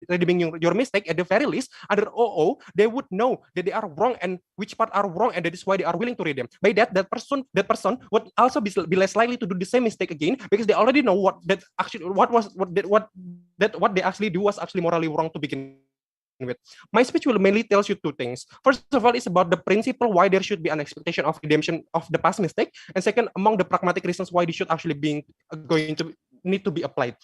redeeming your mistake, at the very least, under OO, they would know that they are wrong and which part are wrong, and that is why they are willing to redeem. By that person would also be less likely to do the same mistake again, because they already know what they actually do was actually morally wrong to begin with. My speech will mainly tells you two things. First of all, it's about the principle why there should be an expectation of redemption of the past mistake, and second, among the pragmatic reasons why this should actually being going to need to be applied.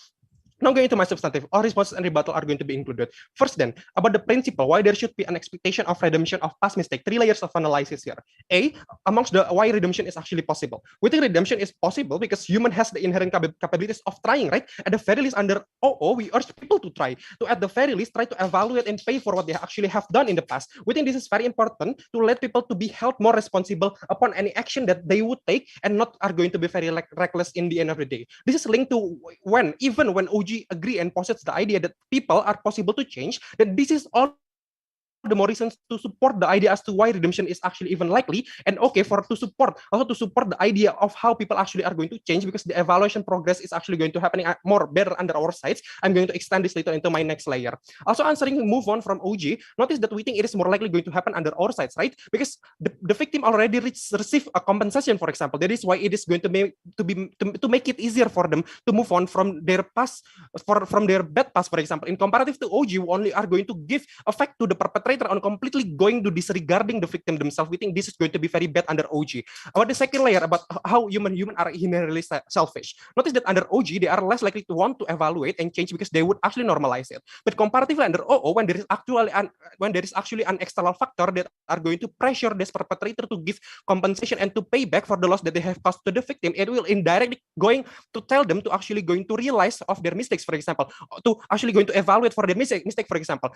Now going to my substantive, all responses and rebuttal are going to be included. First then, about the principle, why there should be an expectation of redemption of past mistake. Three layers of analysis here. A, amongst the why redemption is actually possible. We think redemption is possible because human has the inherent capabilities of trying, right? At the very least, under OO, we urge people to try. To at the very least, try to evaluate and pay for what they actually have done in the past. We think this is very important to let people to be held more responsible upon any action that they would take, and not are going to be very reckless in the end of the day. This is linked to even when OG agree and posits the idea that people are possible to change, that this is all the more reasons to support the idea as to why redemption is actually even likely, and okay to support the idea of how people actually are going to change, because the evaluation progress is actually going to happening more better under our sides. I'm going to extend this later into my next layer. Also answering move on from OG, notice that we think it is more likely going to happen under our sides, right? Because the victim already receive a compensation, for example. That is why it is going to make it easier for them to move on from their past, from their bad past, for example. In comparative to OG, we only are going to give effect to the perpetrator on completely going to disregarding the victim themselves. We think this is going to be very bad under OG. About the second layer, about how human are inherently selfish. Notice that under OG, they are less likely to want to evaluate and change because they would actually normalize it. But comparatively under OO, when there is actually an external factor that are going to pressure this perpetrator to give compensation and to pay back for the loss that they have caused to the victim, it will indirectly going to tell them to actually going to realize of their mistakes, for example, to actually going to evaluate for their mistake, for example.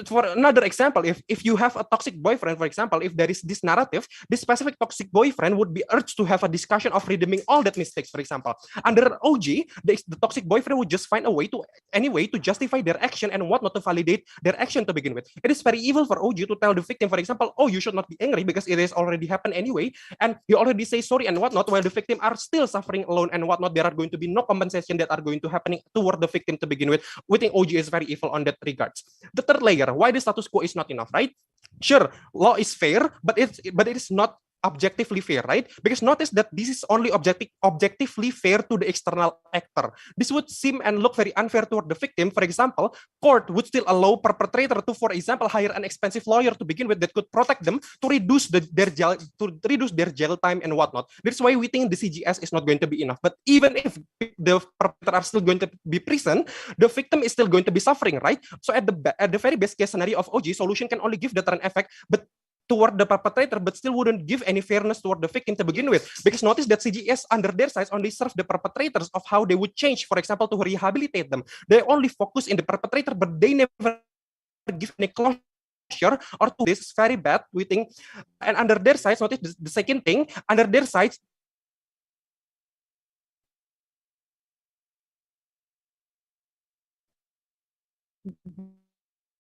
For another example, if you have a toxic boyfriend, for example, if there is this narrative, this specific toxic boyfriend would be urged to have a discussion of redeeming all that mistakes, for example. Under OG, the toxic boyfriend would just find a way to justify their action and what not to validate their action to begin with. It is very evil for OG to tell the victim, for example, oh, you should not be angry because it has already happened anyway, and you already say sorry and whatnot, while the victim are still suffering alone and whatnot. There are going to be no compensation that are going to happening toward the victim to begin with. We think OG is very evil on that regards. The third layer, why the status quo is not enough, right? Sure, law is fair, but it is not objectively fair, right? Because notice that this is only objectively fair to the external actor. This would seem and look very unfair toward the victim. For example, court would still allow perpetrator to, for example, hire an expensive lawyer to begin with that could protect them to reduce their jail time and whatnot. That's why we think the CGS is not going to be enough. But even if the perpetrator are still going to be prison, the victim is still going to be suffering, right? So at the very best case scenario of OG, solution can only give deterrent effect, but toward the perpetrator, but still wouldn't give any fairness toward the victim to begin with. Because notice that CGS under their sides only serve the perpetrators of how they would change, for example, to rehabilitate them. They only focus in the perpetrator, but they never give any closure or to this is very bad, we think. And under their sides, notice the second thing, under their sides,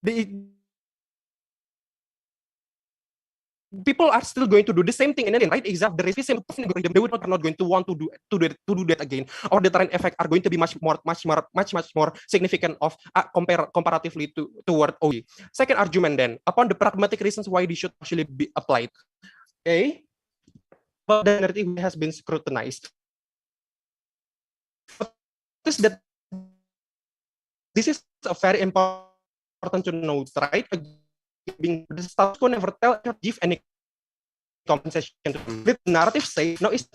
the people are still going to do the same thing again, right? Exactly. The racism, they would not going to want to do that again, or the deterrent effect are going to be much more significant of comparatively toward OG. Second argument then, upon the pragmatic reasons why this should actually be applied. Okay, but the narrative has been scrutinized. That this is a very important to note, right? The status quo never give any compensation to them. The narrative say no is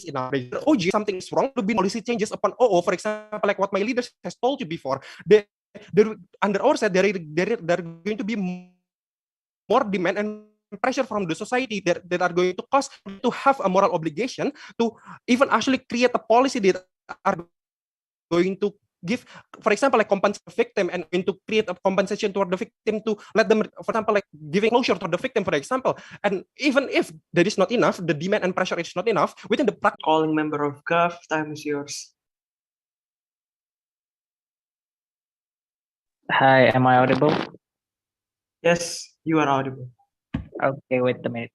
enough. OG something is wrong to be policy changes upon OO, for example, like what my leaders has told you before. They under our side there are going to be more demand and pressure from the society that are going to cause to have a moral obligation to even actually create a policy that are going to give, for example, like compensate the victim and going to create a compensation toward the victim to let them, for example, like giving closure to the victim, for example. And even if that is not enough, the demand and pressure is not enough, within the calling member of GAF, time is yours. Hi, am I audible? Yes, you are audible. Okay, wait a minute.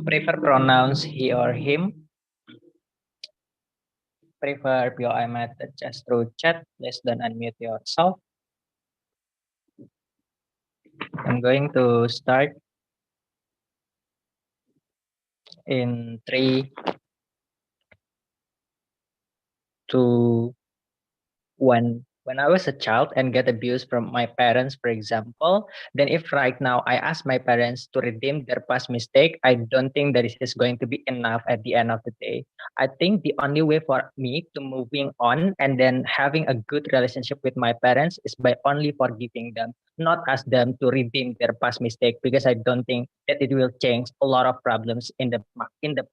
Prefer pronouns he or him. prefer POI method just through chat, please don't unmute yourself. I'm going to start in 3, 2, 1. When I was a child and get abused from my parents, for example, then if right now I ask my parents to redeem their past mistake, I don't think that it is going to be enough at the end of the day. I think the only way for me to moving on and then having a good relationship with my parents is by only forgiving them, not ask them to redeem their past mistake, because I don't think that it will change a lot of problems in the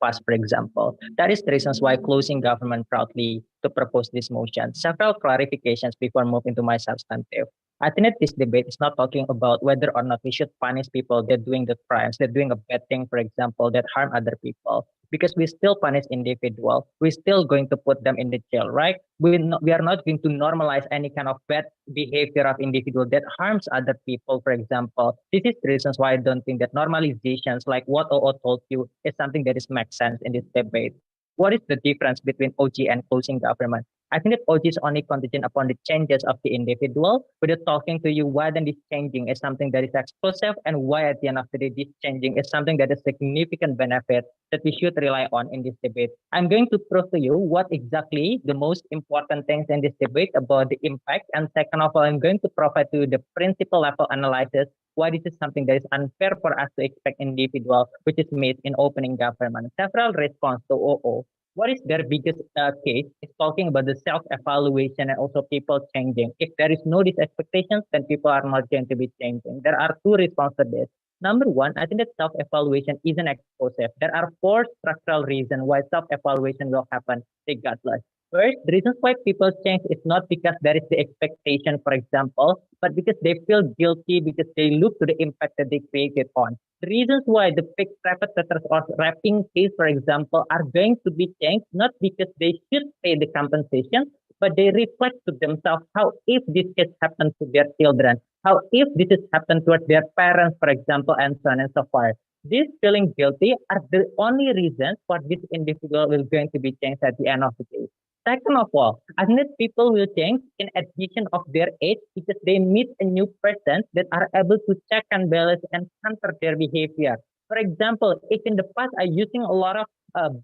past, for example. That is the reasons why closing government proudly to propose this motion. Several clarifications before moving to my substantive. I think that this debate is not talking about whether or not we should punish people that doing the crimes, that doing a bad thing, for example, that harm other people. Because we still punish individual, we're still going to put them in the jail, right? We are not going to normalize any kind of bad behavior of individual that harms other people, for example. This is the reasons why I don't think that normalizations like what OO told you is something that is makes sense in this debate. What is the difference between OG and closing government? I think that OG is only contingent upon the changes of the individual, but it's talking to you why then this changing is something that is exclusive and why at the end of the day this changing is something that is significant benefit that we should rely on in this debate. I'm going to prove to you what exactly the most important things in this debate about the impact. And second of all, I'm going to provide to you the principle level analysis why this is something that is unfair for us to expect individual, which is made in opening government. Several response to OO. What is their biggest case is talking about the self-evaluation and also people changing. If there is no these expectations, then people are not going to be changing. There are two responses to this. Number one, I think that self-evaluation isn't exclusive. There are 4 structural reasons why self-evaluation will happen regardless. First, the reasons why people change is not because there is the expectation, for example, but because they feel guilty because they look to the impact that they created on. The reasons why the fixed perpetrators or rapping case, for example, are going to be changed, not because they should pay the compensation, but they reflect to themselves how if this case happened to their children, how if this has happened towards their parents, for example, and so on and so forth. These feeling guilty are the only reasons for this individual will going to be changed at the end of the day. Second of all, I think that people will change in addition of their age because they meet a new person that are able to check and balance and counter their behavior. For example, if in the past I using a lot of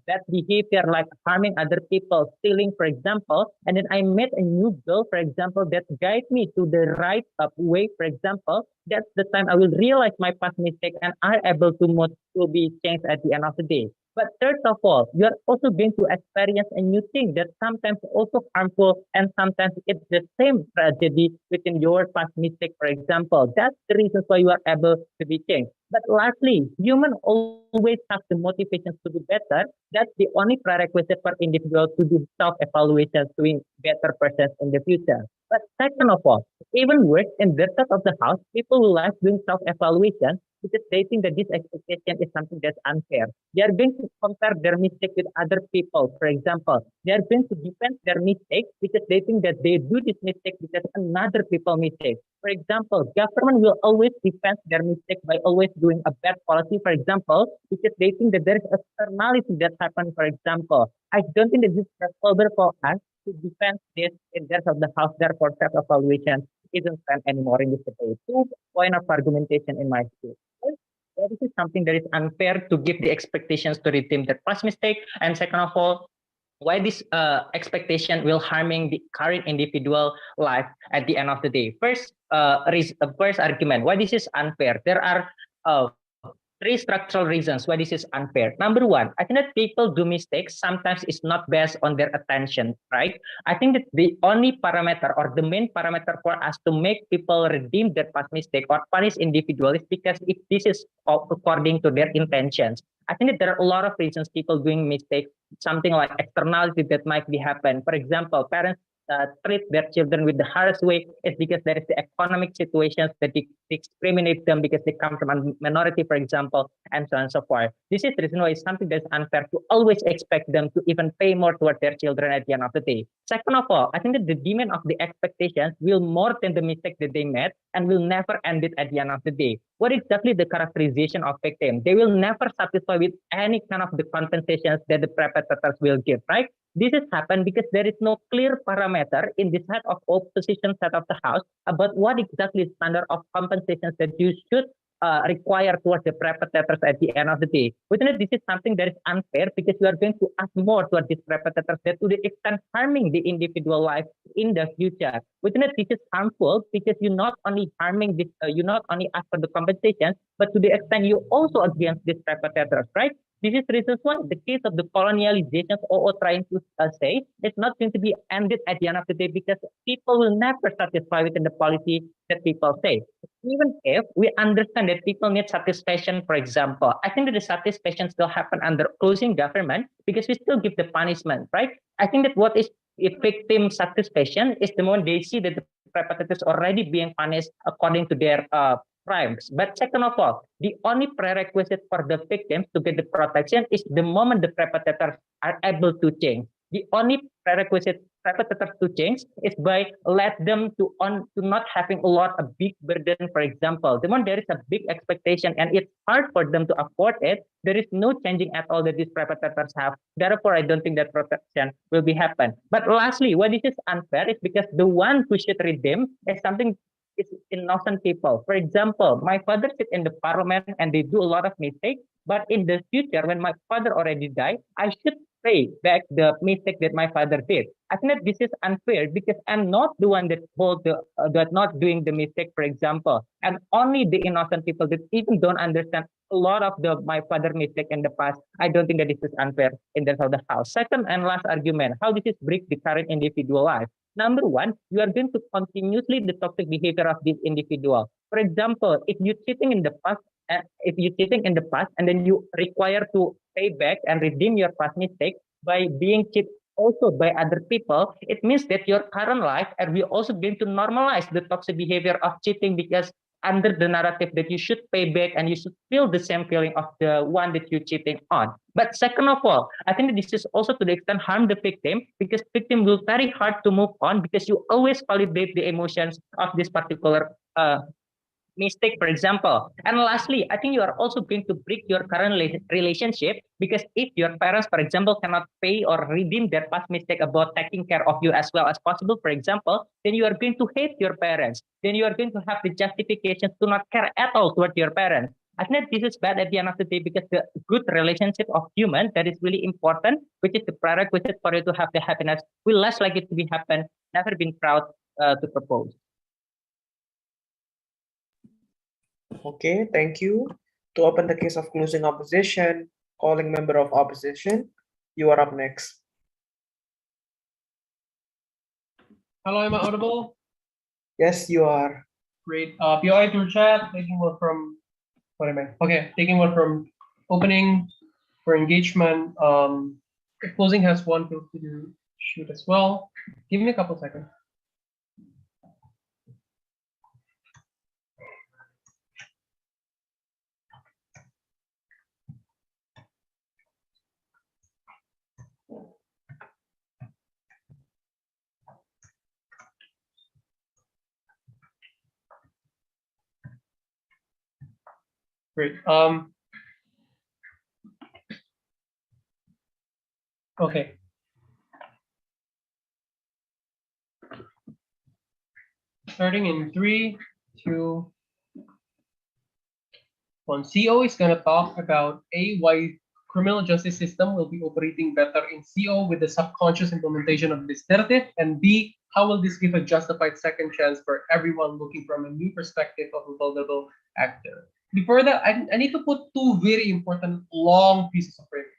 bad behavior like harming other people, stealing, for example, and then I met a new girl, for example, that guide me to the right way, for example, that's the time I will realize my past mistake and are able to be changed at the end of the day. But third of all, you are also going to experience a new thing that sometimes also harmful and sometimes it's the same tragedy within your past mistake, for example. That's the reason why you are able to be changed. But lastly, human always have the motivations to do better. That's the only prerequisite for individuals to do self-evaluation to be better persons in the future. But second of all, even worse, in the top of the house, people will like doing self-evaluation because they think that this expectation is something that's unfair. They are going to compare their mistake with other people. For example, they are going to defend their mistake because they think that they do this mistake because another people mistake. For example, government will always defend their mistake by always doing a bad policy, for example, because they think that there is externality that happened, for example. I don't think that this is possible for us to defend this in terms of the house, therefore self-evaluation isn't stand anymore in this debate. 2 point of argumentation in my view. This is something that is unfair to give the expectations to redeem their past mistake. And second of all, why this expectation will harming the current individual life at the end of the day. First argument, why this is unfair. There are 3 structural reasons why this is unfair. Number one, I think that people do mistakes. Sometimes it's not based on their attention, right? I think that the only parameter or the main parameter for us to make people redeem their past mistake or punish individual is because if this is according to their intentions. I think that there are a lot of reasons people doing mistakes, something like externality that might be happen. For example, parents treat their children with the hardest way is because there is the economic situations that discriminate them because they come from a minority, for example, and so on and so forth. This is the reason why it's something that's unfair to always expect them to even pay more toward their children at the end of the day. Second of all, I think that the demand of the expectations will more than the mistake that they made and will never end it at the end of the day. What exactly the characterization of victim? They will never satisfy with any kind of the compensations that the perpetrators will give, right? This has happened because there is no clear parameter in the side of opposition side of the house about what exactly standard of compensations that you should require towards the perpetrators at the end of the day. Within it, this is something that is unfair because you are going to ask more towards these perpetrators that to the extent harming the individual life in the future. Within it, this is harmful because you not only harming this, you not only ask for the compensation, but to the extent you also against these perpetrators, right? This is reasons why the case of the colonialization or trying to say it's not going to be ended at the end of the day because people will never satisfy within the policy that people say. Even if we understand that people need satisfaction, for example, I think that the satisfaction still happen under closing government because we still give the punishment, right? I think that what is a victim satisfaction is the moment they see that the perpetrators already being punished according to their crimes. But second of all, the only prerequisite for the victims to get the protection is the moment the perpetrators are able to change. The only prerequisite perpetrators to change is by let them to not having a big burden. For example, the moment there is a big expectation and it's hard for them to afford it, there is no changing at all that these perpetrators have. Therefore, I don't think that protection will be happen. But lastly, why this is unfair is because the one who should redeem is something is innocent people. For example, my father sit in the parliament and they do a lot of mistakes. But in the future, when my father already died, I should pay back the mistake that my father did. I think that this is unfair because I'm not the one that hold that not doing the mistake, for example, and only the innocent people that even don't understand a lot of the my father mistake in the past. I don't think that this is unfair in terms of the house. Second and last argument, how this is break the current individual life. Number one, you are going to continuously the toxic behavior of this individual. For example, if you're cheating in the past, and then you require to pay back and redeem your past mistake by being cheated also by other people, it means that your current life and we also going to normalize the toxic behavior of cheating because under the narrative that you should pay back and you should feel the same feeling of the one that you're cheating on. But second of all, I think this is also to the extent harm the victim because victim will very hard to move on because you always validate the emotions of this particular mistake, for example. And lastly, I think you are also going to break your current relationship because if your parents, for example, cannot pay or redeem their past mistake about taking care of you as well as possible, for example, then you are going to hate your parents. Then you are going to have the justification to not care at all toward your parents. I think this is bad at the end of the day because the good relationship of human that is really important, which is the prerequisite for you to have the happiness, will less likely to be happen. Never been proud to propose. Okay, thank you. To open the case of closing opposition, calling member of opposition, you are up next. Hello, am I audible? Yes, you are. Great. POI through chat, taking one from, what am I? Okay, taking one from opening for engagement. If closing has one, feel free to shoot as well. Give me a couple seconds. Great. Okay. Starting in 3, 2, 1. CO is going to talk about A, why criminal justice system will be operating better in CO with the subconscious implementation of this narrative, and B, how will this give a justified second chance for everyone looking from a new perspective of a vulnerable actor. Before that, I need to put two very important long pieces of framing.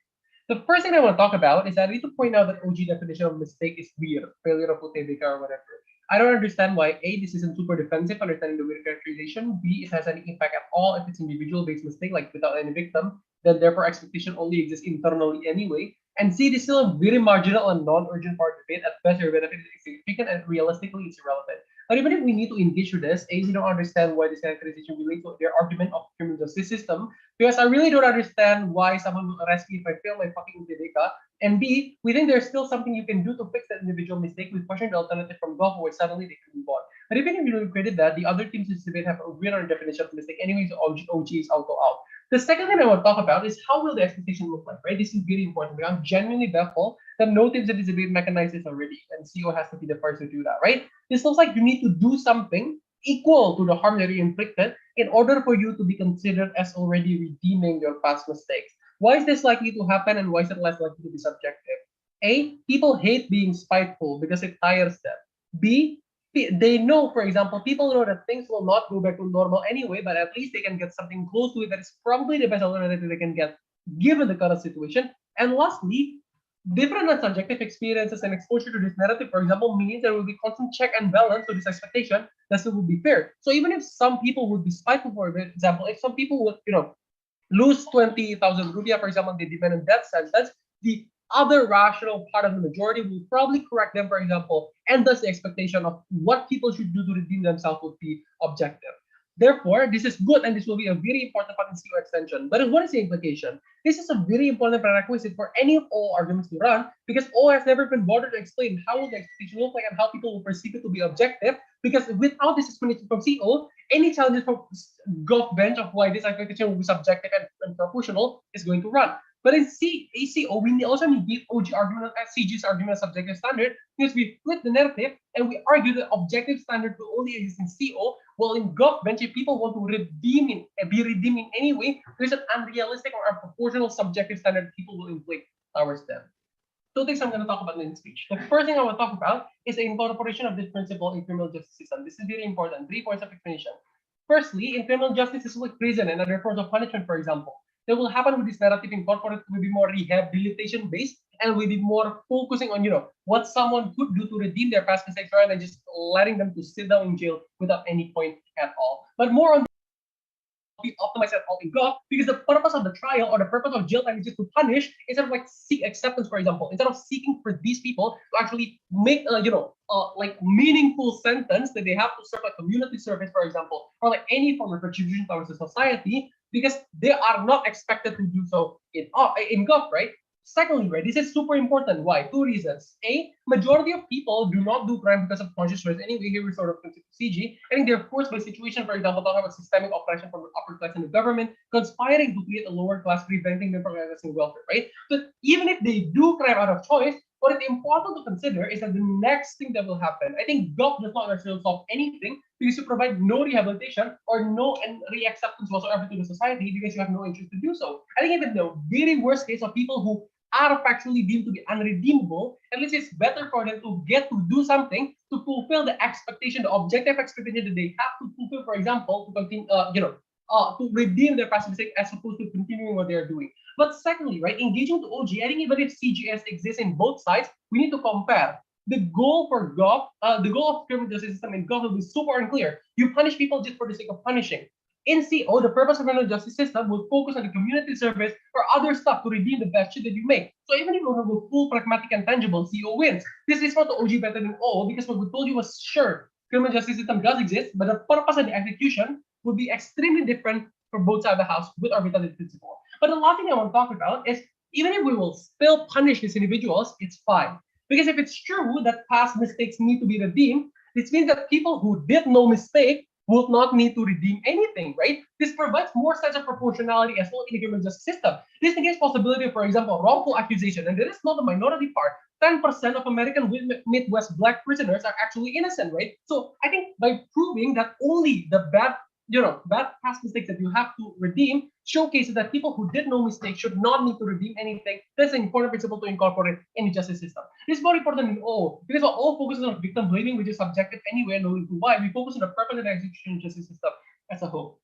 The first thing I want to talk about is I need to point out that OG definition of mistake is weird, failure of UTBK or whatever. I don't understand why A, this isn't super defensive, understanding the weird characterization. B, it has any impact at all if it's individual-based mistake, like without any victim, then therefore expectation only exists internally anyway. And C, this is still a very marginal and non-urgent part of it. At best, your benefit is significant, and realistically, it's irrelevant. But even if we need to engage with this, A, you don't understand why this characterization relates to their argument of criminal justice system, because I really don't understand why someone will arrest me if I fail my fucking UTBK. And B, we think there's still something you can do to fix that individual mistake. We question the alternative from Gulf, where suddenly they can move on. But even if you don't credit that, the other teams in this debate have a winner definition of mistake. Anyways, OG is auto out. The second thing I want to talk about is how will the expectation look like, right? This is very important because I'm genuinely baffled that no teams in this debate mechanize this already, and CO has to be the first to do that, right? This looks like you need to do something equal to the harm that you inflicted in order for you to be considered as already redeeming your past mistakes. Why is this likely to happen and why is it less likely to be subjective? A, people hate being spiteful because it tires them. B, they know, for example, people know that things will not go back to normal anyway, but at least they can get something close to it that is probably the best alternative they can get given the current situation. And lastly, different and subjective experiences and exposure to this narrative, for example, means there will be constant check and balance to this expectation that it will be fair. So even if some people would be spiteful, for example, if some people would, lose 20,000 rupiah, for example, they demand a death sentence, the other rational part of the majority will probably correct them, for example, and thus the expectation of what people should do to redeem themselves would be objective. Therefore, this is good and this will be a very important part in CO extension. But what is the implication? This is a very important prerequisite for any of all arguments to run because O has never been bothered to explain how will the expectation look like and how people will perceive it to be objective. Because without this explanation from CO, any challenges from Gov bench of why this expectation will be subjective and proportional is going to run. But in ACO, we also negate OG argument as CG's argument as subjective standard because we flip the narrative and we argue that objective standard will only exist in CO, while in Gov bench, if people want to be redeemed in any way, there's an unrealistic or unproportional subjective standard people will inflict towards them. Two things I'm going to talk about in this speech. The first thing I want to talk about is the incorporation of this principle in criminal justice system. This is very important. 3 points of explanation. Firstly, in criminal justice, it's like prison and other forms of punishment, for example. That will happen with this narrative incorporated will be more rehabilitation based and will be more focusing on what someone could do to redeem their past mistakes rather than just letting them to sit down in jail without any point at all. But more on be optimized at all in Gov because the purpose of the trial or the purpose of jail time is just to punish instead of like seek acceptance, for example, instead of seeking for these people to actually make like meaningful sentence that they have to serve like community service, for example, or like any form of retribution towards the society because they are not expected to do so in Gov, right? Secondly, right, this is super important. Why? 2 reasons. A, majority of people do not do crime because of conscious choice. Anyway, here we sort of consider CG. I think they're forced by situation, for example, talking about systemic oppression from the upper class and the government, conspiring to create a lower class, preventing them from accessing welfare, right? But even if they do crime out of choice, what is important to consider is that the next thing that will happen, I think Gov does not necessarily solve anything because you provide no rehabilitation or no re-acceptance whatsoever to the society because you have no interest to do so. I think even the very worst case of people who are factually deemed to be unredeemable, at least it's better for them to get to do something to fulfill the expectation, the objective expectation that they have to fulfill, for example, to continue, to redeem their past mistake as opposed to continuing what they're doing. But secondly, right, engaging to OG, I think even if CGS exists in both sides, we need to compare. The goal for Gov, the goal of criminal justice system in Gov will be super unclear. You punish people just for the sake of punishing. In CO, the purpose of the criminal justice system will focus on the community service or other stuff to redeem the bad shit that you make. So even if you don't have a full, pragmatic, and tangible, CO wins. This is what the OG better than all because what we told you was sure, criminal justice system does exist, but the purpose and the execution would be extremely different for both sides of the house with or without the principle. But the last thing I want to talk about is even if we will still punish these individuals, it's fine. Because if it's true that past mistakes need to be redeemed, this means that people who did no mistake will not need to redeem anything, right? This provides more sense of proportionality as well in the criminal justice system. This negates possibility, for example, wrongful accusation, and there is not the minority part. 10% of American Midwest Black prisoners are actually innocent, right? So I think by proving that only the bad past mistakes that you have to redeem showcases that people who did no mistake should not need to redeem anything. That's an important principle to incorporate in the justice system. This is very important in all because all focuses on victim blaming, which is subjective anyway, knowing why. We focus on the purpose and execution justice system as a whole.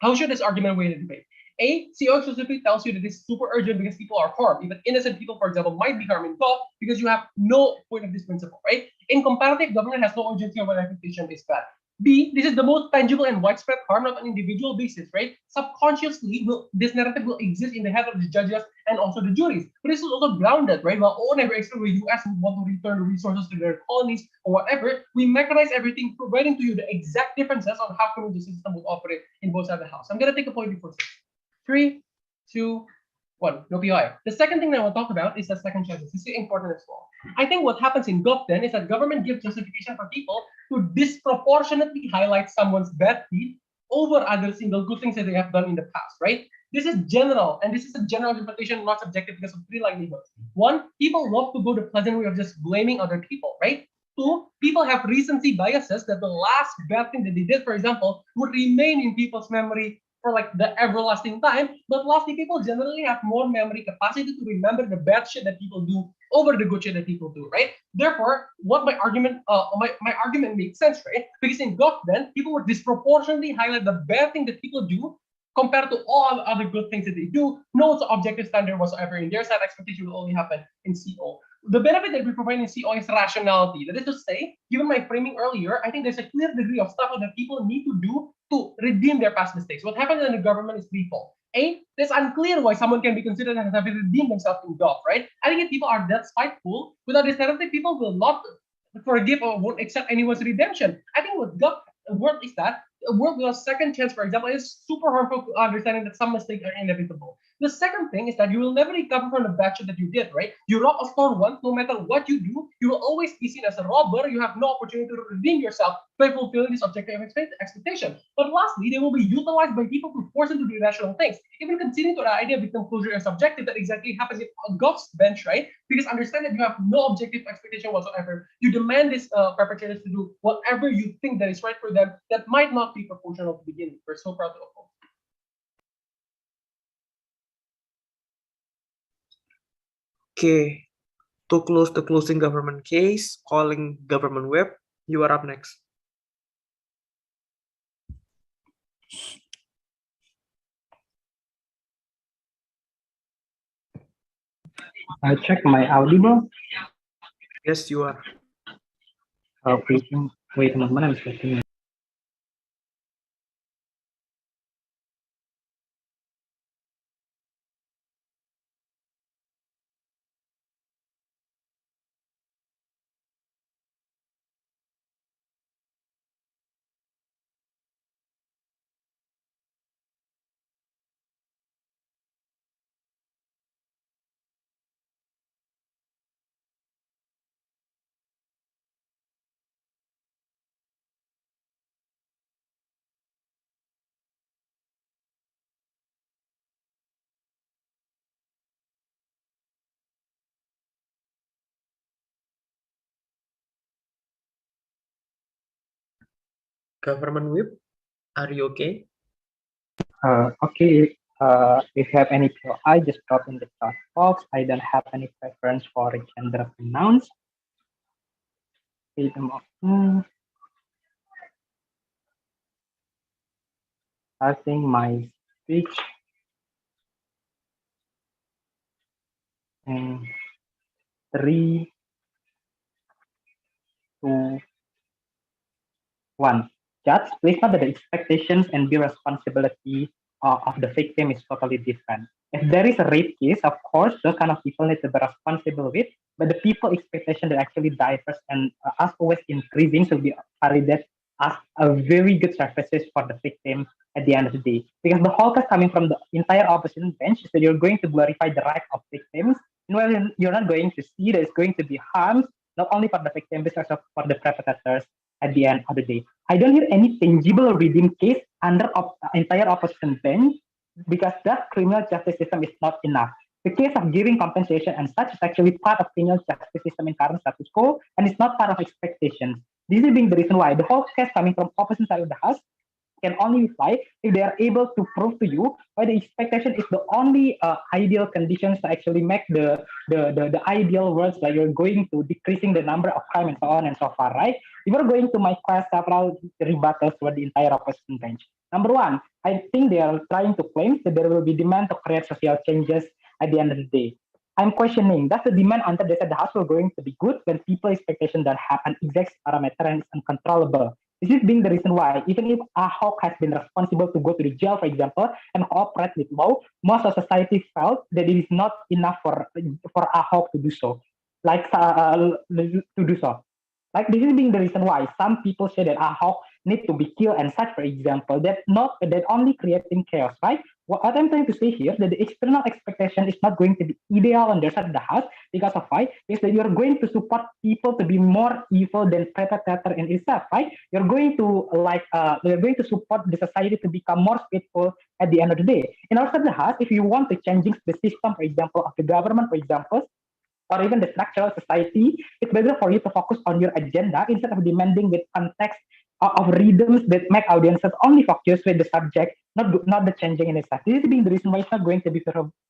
How should this argument weigh in the debate? A, CO exclusively tells you that this is super urgent because people are harmed. Even innocent people, for example, might be harmed in Gov because you have no point of this principle, right? In comparative, government has no urgency over expectation is bad. B, this is the most tangible and widespread harm on an individual basis, right? Subconsciously, this narrative will exist in the head of the judges and also the juries. But this is also grounded, right? While all never expect the US would want to return the resources to their colonies or whatever, we mechanize everything, providing to you the exact differences on how criminal justice system will operate in both sides of the house. I'm going to take a point before 6. 3, 2, One, no POI. The second thing that I want to talk about is the second chances. This is important as well. I think what happens in Gov then is that government gives justification for people to disproportionately highlight someone's bad deed over other single good things that they have done in the past, right? This is general, and this is a general interpretation, not subjective, because of three livelihoods. One, people love to go the pleasant way of just blaming other people, right? Two, people have recency biases that the last bad thing that they did, for example, would remain in people's memory for like the everlasting time. But lastly, people generally have more memory capacity to remember the bad shit that people do over the good shit that people do, right? Therefore, what my argument makes sense, right? Because in Gov then, people would disproportionately highlight the bad thing that people do compared to all the other good things that they do. No objective standard whatsoever. In their side, expectation will only happen in CO. The benefit that we provide in CO is rationality. That is to say, given my framing earlier, I think there's a clear degree of stuff that people need to do to redeem their past mistakes. What happens in the government is threefold. A, it's unclear why someone can be considered as having redeemed themselves in Gov, right? I think if people are that spiteful, without this narrative, people will not forgive or won't accept anyone's redemption. I think what Gov world is that a world without second chance, for example, is super harmful to understanding that some mistakes are inevitable. The second thing is that you will never recover from the bad shit that you did, right? You rob a store once, no matter what you do, you will always be seen as a robber. You have no opportunity to redeem yourself by fulfilling this objective expectation. But lastly, they will be utilized by people to force them to do irrational things. Even considering to the idea of victim closure as subjective, that exactly happens in a Gov's bench, right? Because understand that you have no objective expectation whatsoever. You demand these perpetrators to do whatever you think that is right for them that might not be proportional to begin with. We're so proud to uphold. Okay, to close the closing government case, calling government web, you are up next. I check my audible. Yes, you are. Wait, teman-teman, I'm checking. Government whip, are you okay? Okay, if you have any POI, just drop in the chat box. I don't have any preference for gender pronouns. Freedom of starting my speech. And 3, 2, 1. Judge, please note that the expectations and the responsibility of the victim is totally different. If there is a rape case, of course, those kind of people need to be responsible with, but the people expectation that actually diverse and as always increasing should be validated as a very good services for the victim at the end of the day. Because the whole case coming from the entire opposition bench is that you're going to glorify the right of victims, and well, you're not going to see there's going to be harms not only for the victim, but also for the perpetrators at the end of the day. I don't hear any tangible redeem case under entire opposition bench because that criminal justice system is not enough. The case of giving compensation and such is actually part of criminal justice system in current status quo, and it's not part of expectations. This is being the reason why the whole case coming from opposition side of the house can only fly if they are able to prove to you why the expectation is the only ideal conditions to actually make the ideal worlds that you're going to decreasing the number of crime and so on and so far, right? You are going to my class several rebuttals for the entire opposition bench. Number one, I think they are trying to claim that there will be demand to create social changes at the end of the day. I'm questioning, does the demand under the house will going to be good when people expectation that have an exact parameter and is uncontrollable? This is being the reason why, even if Ahok has been responsible to go to the jail, for example, and cooperate with law, most of society felt that it is not enough for Ahok to do so. Like this is being the reason why some people say that Ahok need to be killed and such, for example, that only creating chaos, right? what I'm trying to say here that the external expectation is not going to be ideal on their side of the house because of why? Is that you're going to support people to be more evil than perpetrator in itself, right? You're going to you're going to support the society to become more faithful at the end of the day. In our side of the house, if you want to change the system, for example, of the government, for example, or even the structural society, it's better for you to focus on your agenda instead of demanding with context of rhythms that make audiences only focus with the subject, not the changing in itself. This is being the reason why it's not going to be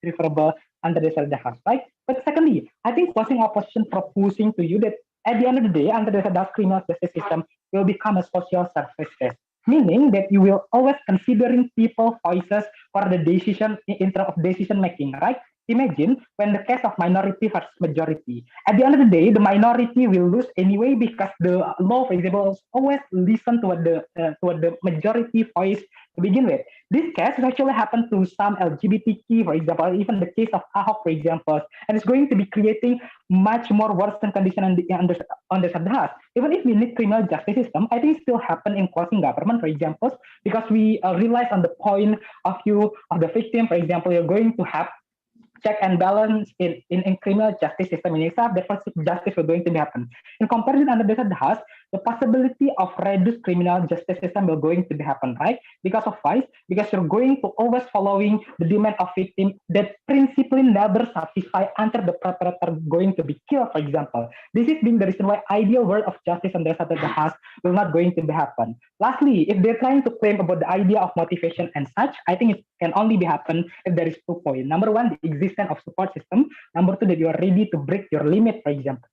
preferable under the Zelda house, right? But secondly, I think closing opposition proposing to you that at the end of the day, under the Zelda criminal justice system will become a social services, meaning that you will always considering people voices for the decision in terms of decision making, right? Imagine when the case of minority versus majority. At the end of the day, the minority will lose anyway because the law, for example, always listen to what the majority voice to begin with. This case actually happened to some LGBTQ, for example, even the case of Ahok, for example, and it's going to be creating much more worsened condition on the Sadhas. Even if we need criminal justice system, I think it still happen in closing government, for example, because we realize on the point of view of the victim, for example, you're going to have check and balance in criminal justice system in itself, the first justice will going to happen. In comparison under the House, the possibility of reduced criminal justice system will going to be happen, right? Because of why? Because you're going to always following the demand of victim that principally never satisfy until the perpetrator going to be killed, for example. This is being the reason why ideal world of justice under the House will not going to be happen. Lastly, if they're trying to claim about the idea of motivation and such, I think it can only be happen if there is 2 points. Number one, the existence of support system. Number two, that you are ready to break your limit, for example.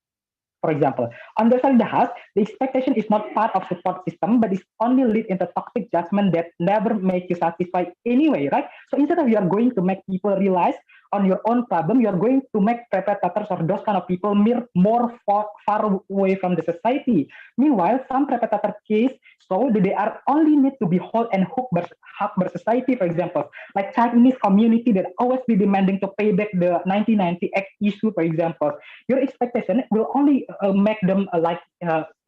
For example, on the side of the house, the expectation is not part of support system, but it's only lead into toxic judgment that never make you satisfied anyway, right? So instead of you are going to make people realize on your own problem, you are going to make perpetrators or those kind of people more far away from the society. Meanwhile, some perpetrator case so that they are only need to be held and hooked by society, for example, like Chinese community that always be demanding to pay back the 1990 Act issue, for example. Your expectation will only make them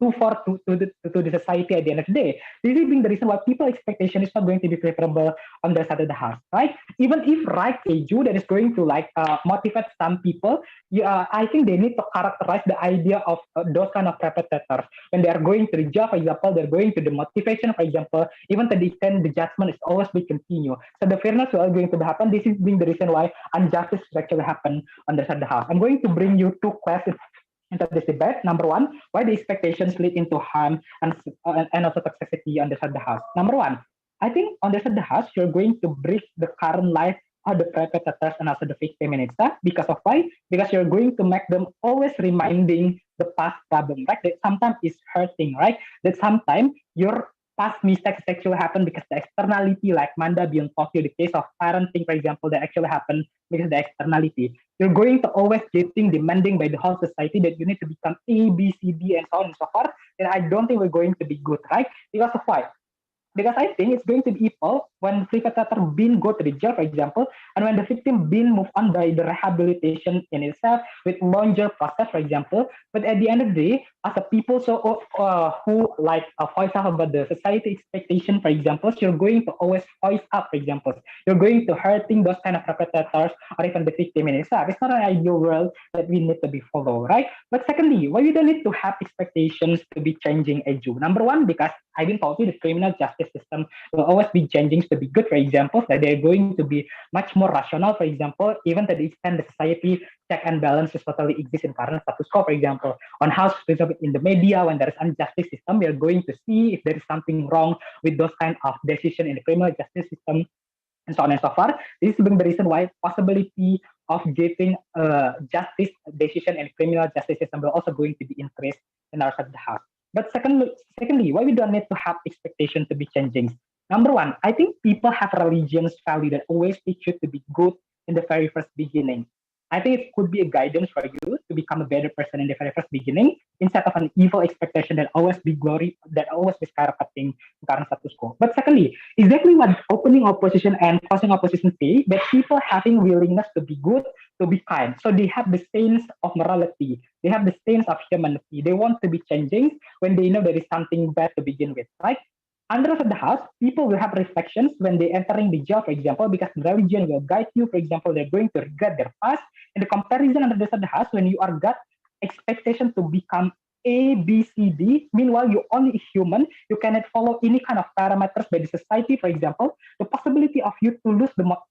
too far to the society at the end of the day. This is being the reason why people expectation is not going to be favorable on the side of the house, right? Even if right issue that is going to motivate some people, I think they need to characterize the idea of those kind of perpetrators. When they are going to the job, for example, they're going to the motivation, for example, even to the extent the judgment is always be continue. So the fairness will going to happen. This is being the reason why injustice actually happen on the side of the house. I'm going to bring you 2 questions into this debate. Number one, why the expectations lead into harm and also toxicity on the side of the house. Number one, I think on the side of the house, you're going to break the current life of the perpetrators and also the victim in itself. Because of why? Because you're going to make them always reminding the past problem, right? That sometimes is hurting, right? That sometimes your past mistakes actually happen because the externality, like Manda being taught you the case of parenting, for example, that actually happen because the externality. You're going to always getting demanding by the whole society that you need to become A, B, C, D, and so on and so forth. And I don't think we're going to be good, right? Because of why? Because I think it's going to be equal when perpetrator been go to the jail, for example, and when the victim been moved on by the rehabilitation in itself with longer process, for example. But at the end of the day, as a people who voice up about the society expectation, for example, you're going to always voice up, for example. You're going to hurting those kind of perpetrators or even the victim in itself. It's not an ideal world that we need to be followed, right? But secondly, why we don't need to have expectations to be changing edu? Number one, because I've been told you the criminal justice system will always be changing to be good, for example, that they're going to be much more rational, for example, even to the extent the society check and balance is totally exist in current status quo, for example, on how in the media when there is injustice system, we are going to see if there is something wrong with those kind of decision in the criminal justice system and so on and so forth. This is being the reason why possibility of getting justice decision in criminal justice system will also going to be increased in our side of the house. But secondly, why we don't need to have expectation to be changing? Number one, I think people have religions value that always teach you to be good in the very first beginning. I think it could be a guidance for you to become a better person in the very first beginning instead of an evil expectation that always be glory, that always be skyrocketing in current status quo. But secondly, exactly what opening opposition and closing opposition say, that people having willingness to be good, to be kind. So they have the sense of morality. They have the sense of humanity. They want to be changing when they know there is something bad to begin with, right? under the house, people will have reflections when they entering the jail, for example, because the religion will guide you. For example, they're going to regret their past. In the comparison under the house, when you are got expectation to become A, B, C, D, meanwhile you're only human, you cannot follow any kind of parameters by the society, for example, the possibility of you to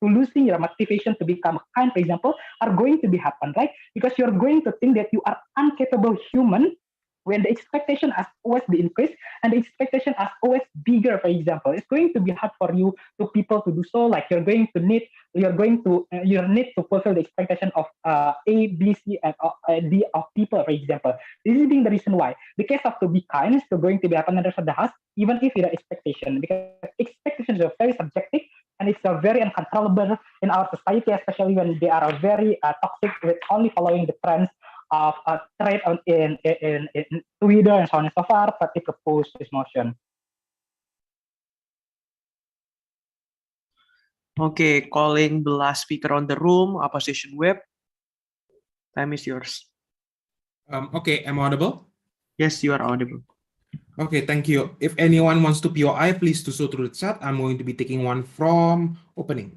losing your motivation to become kind, for example, are going to be happen, right? Because you're going to think that you are incapable human when the expectation has always be increased and the expectation has always bigger, for example, it's going to be hard for you to people to do so. Like you need to fulfill the expectation of A, B, C, and D of people, for example. This is being the reason why the case of to be kind is still going to be happen under the house, even if it's expectation, because expectations are very subjective and it's very uncontrollable in our society, especially when they are very toxic with only following the trends of a thread in Twitter and so on and so forth, but they propose this motion. Okay, calling the last speaker on the room, opposition whip. Time is yours. Okay, am I audible? Yes, you are audible. Okay, thank you. If anyone wants to POI, please do so through the chat. I'm going to be taking one from opening.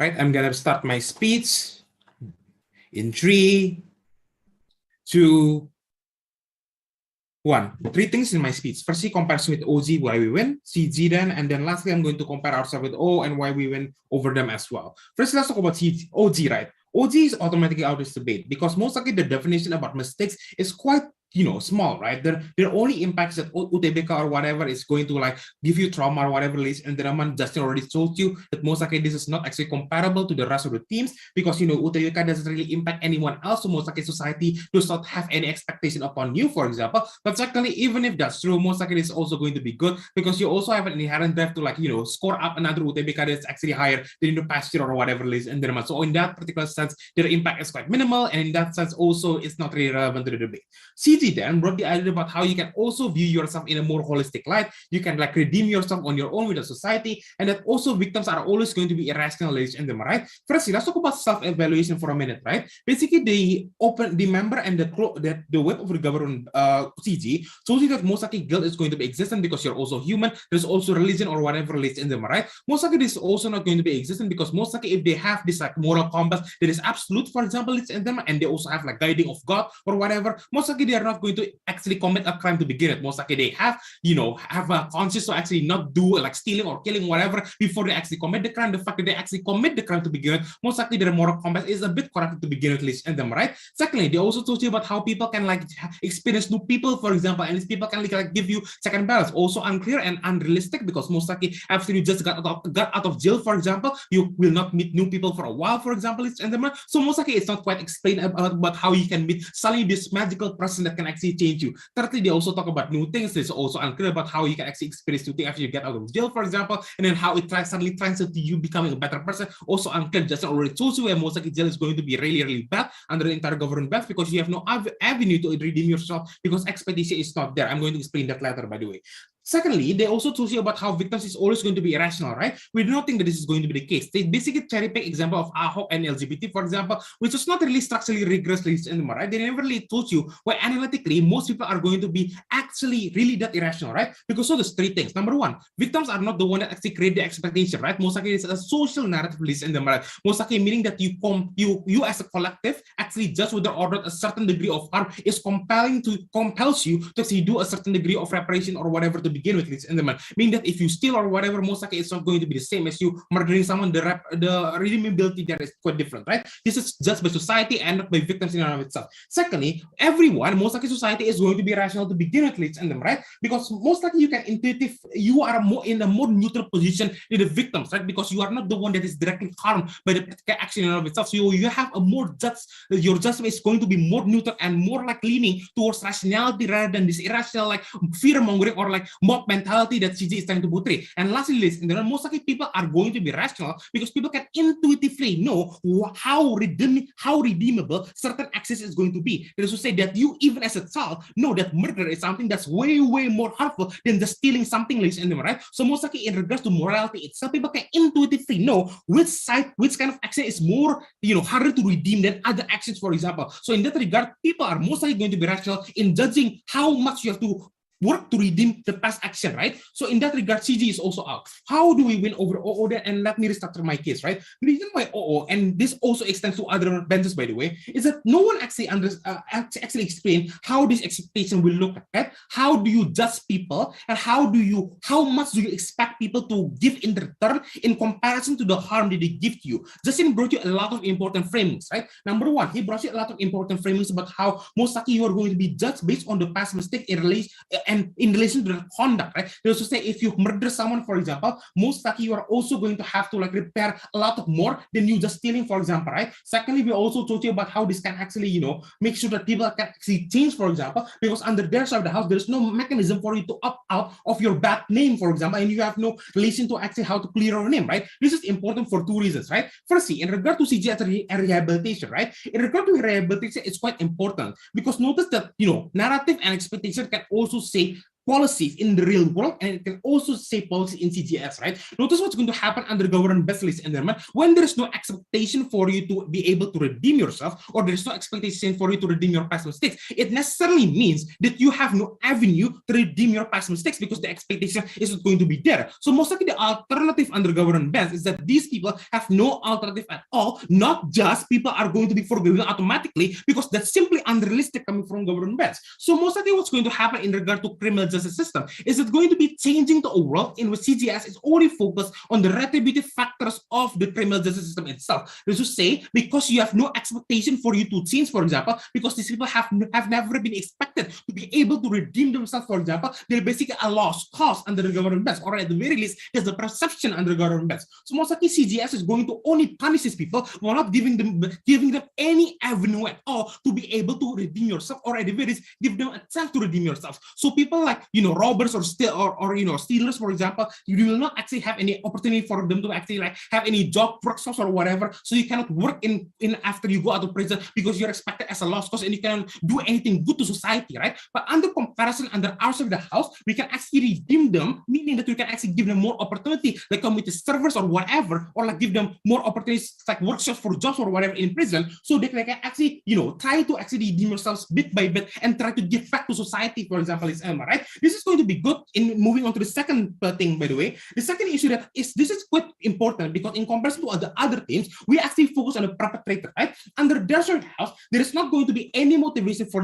Right, I'm gonna start my speech in 3, 2, 1. 3 things in my speech. First, he compares with OG, why we win, CG then, and then lastly, I'm going to compare ourselves with O and why we win over them as well. First, let's talk about CG, OG, right? OG is automatically out of this debate because most likely the definition about mistakes is quite small, right? There only impacts that UTBK or whatever is going to like give you trauma or whatever it is. And then Justin already told you that most likely this is not actually comparable to the rest of the teams because UTBK doesn't really impact anyone else. So most likely society does not have any expectation upon you, for example. But secondly, even if that's true, most likely it's also going to be good because you also have an inherent drive to like score up another UTBK that's actually higher than the past year or whatever it is. And then so in that particular sense, their impact is quite minimal, and in that sense also it's not really relevant to the debate. CG then brought the idea about how you can also view yourself in a more holistic light. You can like redeem yourself on your own with the society, and that also victims are always going to be irrational, ladies and gentlemen, right? First, let's talk about self-evaluation for a minute, right? Basically, the member and the web of the government CG shows you that most likely guilt is going to be existent because you're also human. There's also religion or whatever, ladies and gentlemen, right? Most likely this is also not going to be existent because most likely if they have this like moral compass that is absolute, for example, ladies and gentlemen, and they also have like guiding of God or whatever, most likely they are not going to actually commit a crime to begin with. Most likely they have a conscience to actually not do like stealing or killing whatever before they actually commit the crime. The fact that they actually commit the crime to begin with, most likely their moral compass is a bit corrupted to begin with, ladies and gentlemen, right? Secondly, they also told you about how people can like experience new people, for example, and these people can like give you second balance. Also unclear and unrealistic because most likely after you just got out of jail, for example, you will not meet new people for a while, for example, ladies and gentlemen. So most likely it's not quite explained about how you can meet suddenly this magical person that can actually change you. Thirdly, they also talk about new things. It's also unclear about how you can actually experience new things after you get out of jail, for example, and then how it suddenly translates to you becoming a better person. Also unclear. Justin already told you, and most likely jail is going to be really, really bad under the entire government ban because you have no avenue to redeem yourself because expectation is not there. I'm going to explain that later, by the way. Secondly, they also told you about how victims is always going to be irrational, right? We do not think that this is going to be the case. They basically cherry pick example of Ahok and LGBT, for example, which is not really structurally rigorous, right? They never really told you why analytically most people are going to be actually really that irrational, right? Because so there's 3 things. Number 1, victims are not the one that actually create the expectation, right? Most likely it's a social narrative, right? Most likely meaning that you as a collective actually just whether or not a certain degree of harm is compels you to actually do a certain degree of reparation or whatever to begin with, ladies and gentlemen. Meaning that if you steal or whatever, most likely it's not going to be the same as you murdering someone. The redeemability there is quite different, right? This is just by society and not by victims in and of itself. Secondly, everyone, most likely society is going to be rational to begin with, ladies and gentlemen, right? Because most likely you are more in a more neutral position than the victims, right? Because you are not the one that is directly harmed by the action in and of itself. So you have a more your judgment is going to be more neutral and more like leaning towards rationality rather than this irrational like fear mongering or like mob mentality that CG is trying to portray. And lastly, most likely people are going to be rational because people can intuitively know how redeemable certain access is going to be. That is to say that you, even as a child, know that murder is something that's way more harmful than just stealing something, ladies and gentlemen, right? So most likely in regards to morality itself, people can intuitively know which kind of action is more, harder to redeem than other actions, for example. So in that regard, people are most likely going to be rational in judging how much you have to work to redeem the past action, right? So in that regard, CG is also out. How do we win over OO then? And let me restructure my case, right? The reason why OO, and this also extends to other benches, by the way, is that no one actually actually explain how this expectation will look at. How do you judge people, and how much do you expect people to give in return in comparison to the harm that they give to you? Justin brought you a lot of important framings, right? Number one, he brought you a lot of important framings about how most likely you are going to be judged based on the past mistake in relation to the conduct, right? They also say if you murder someone, for example, most likely you are also going to have to repair a lot of more than you just stealing, for example, right? Secondly, we also told you about how this can actually, make sure that people can actually change, for example, because under their side of the house, there's no mechanism for you to opt out of your bad name, for example, and you have no relation to actually how to clear your name, right? This is important for two reasons, right? Firstly, in regard to CG and rehabilitation, right? In regard to rehabilitation, it's quite important because notice that, narrative and expectation can also say policies in the real world, and it can also say policy in CGS, right? Notice what's going to happen under government-based list environment when there is no expectation for you to be able to redeem yourself, or there is no expectation for you to redeem your past mistakes. It necessarily means that you have no avenue to redeem your past mistakes because the expectation isn't going to be there. So most likely the alternative under government bans is that these people have no alternative at all. Not just people are going to be forgiven automatically because that's simply unrealistic coming from government bans. So most likely what's going to happen in regard to criminal justice system is it going to be changing to a world in which CGS is only focused on the retributive factors of the criminal justice system itself. That is to say, because you have no expectation for you to change, for example, because these people have never been expected to be able to redeem themselves, for example, they're basically a lost cause under the government bans, or at the very least, there's a perception under government bans. So most likely CGS is going to only punish these people while not giving them any avenue at all to be able to redeem yourself, or at the very least, give them a chance to redeem yourself. So people like robbers or stealers, for example, you will not actually have any opportunity for them to actually have any job, workshops or whatever. So you cannot work in after you go out of prison because you're expected as a lost cause and you cannot do anything good to society, right? But under comparison, under our side of the house, we can actually redeem them, meaning that we can actually give them more opportunity, like community service or whatever, or give them more opportunities like workshops for jobs or whatever in prison, so they can actually try to actually redeem themselves bit by bit and try to give back to society, for example, is Elma, right? This is going to be good in moving on to the second thing, by the way. The second issue this is quite important because in comparison to other teams, we actually focus on the perpetrator, right? Under their side of the house, there is not going to be any motivation for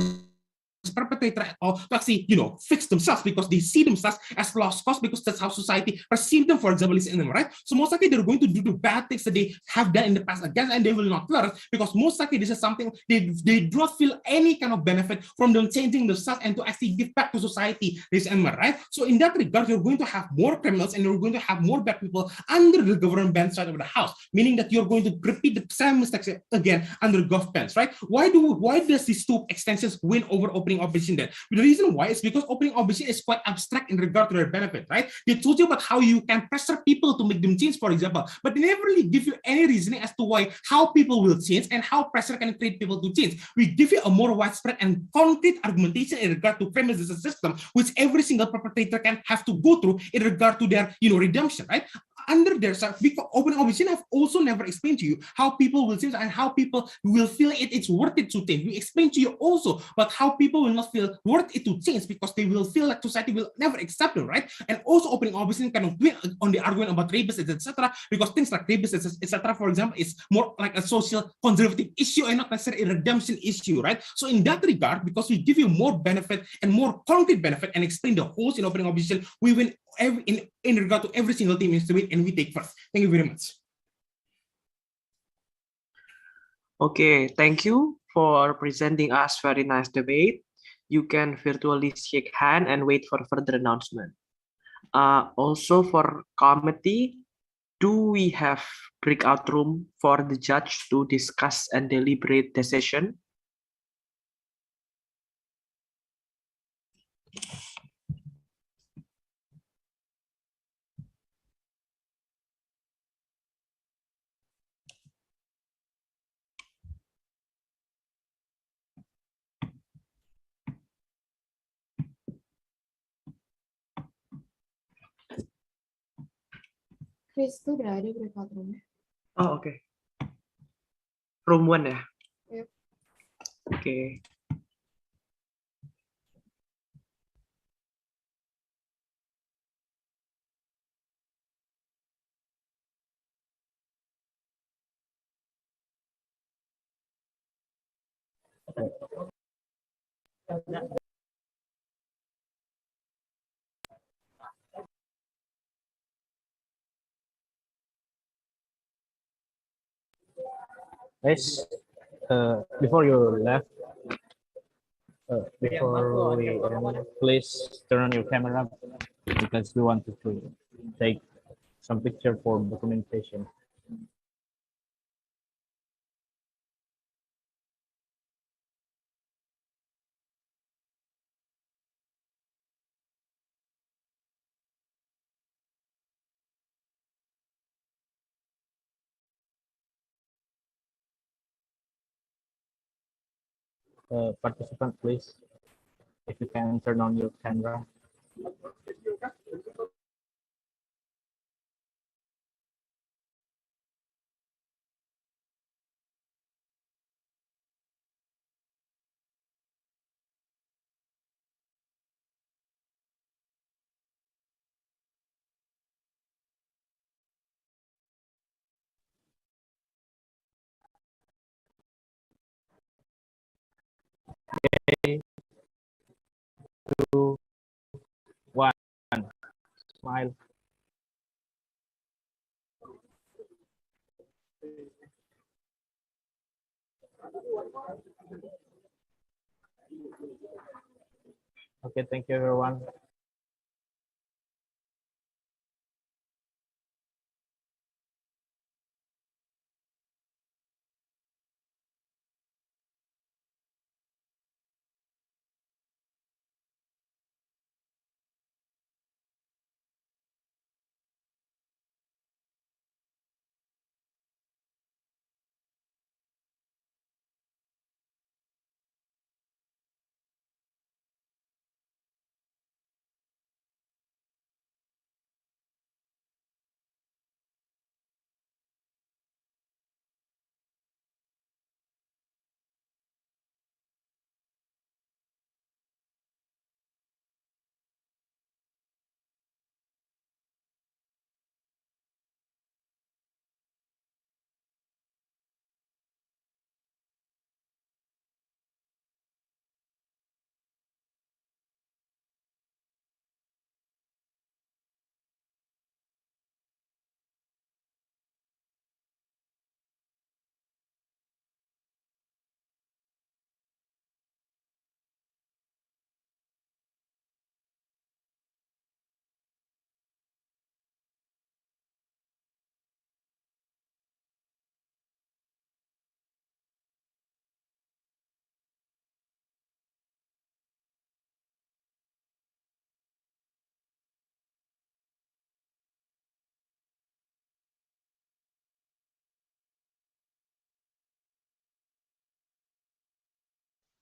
perpetrator or to actually fix themselves because they see themselves as lost cause because that's how society perceives them, for example, is in them, right? So most likely they're going to do the bad things that they have done in the past again, and they will not learn because most likely this is something they do not feel any kind of benefit from them changing themselves and to actually give back to society, this and that, right? So in that regard, you're going to have more criminals and you're going to have more bad people under the government ban side of the house, meaning that you're going to repeat the same mistakes again under gov bans, right? Why does these two extensions win over opening opposition then? The reason why is because opening opposition is quite abstract in regard to their benefit, right? They told you about how you can pressure people to make them change, for example, but they never really give you any reasoning as to how people will change and how pressure can create people to change. We give you a more widespread and concrete argumentation in regard to criminal justice system, which every single perpetrator can have to go through in regard to their redemption, right? Under their side, open opposition have also never explained to you how people will change and how people will feel it's worth it to change. We explained to you also about how people will not feel worth it to change because they will feel like society will never accept them, right? And also opening opposition kind of win on the argument about rapists, etc. Because things like rapists, etc., for example, is more like a social conservative issue and not necessarily a redemption issue, right? So in that regard, because we give you more benefit and more concrete benefit and explain the holes in opening opposition, we win in regard to every single team is to win, and we take first. Thank you very much. Okay, thank you for presenting us very nice debate. You can virtually shake hand and wait for further announcement. Also for committee, do we have breakout room for the judge to discuss and deliberate the session? Chris tuh udah ada breakout room. Oh, oke. Room 1 ya? Yep. Oke. Guys, before you left, before we end, please turn on your camera because we wanted to take some picture for documentation. Participant, please, if you can turn on your camera. Okay, 2, 1, smile. Okay, thank you everyone.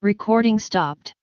Recording stopped.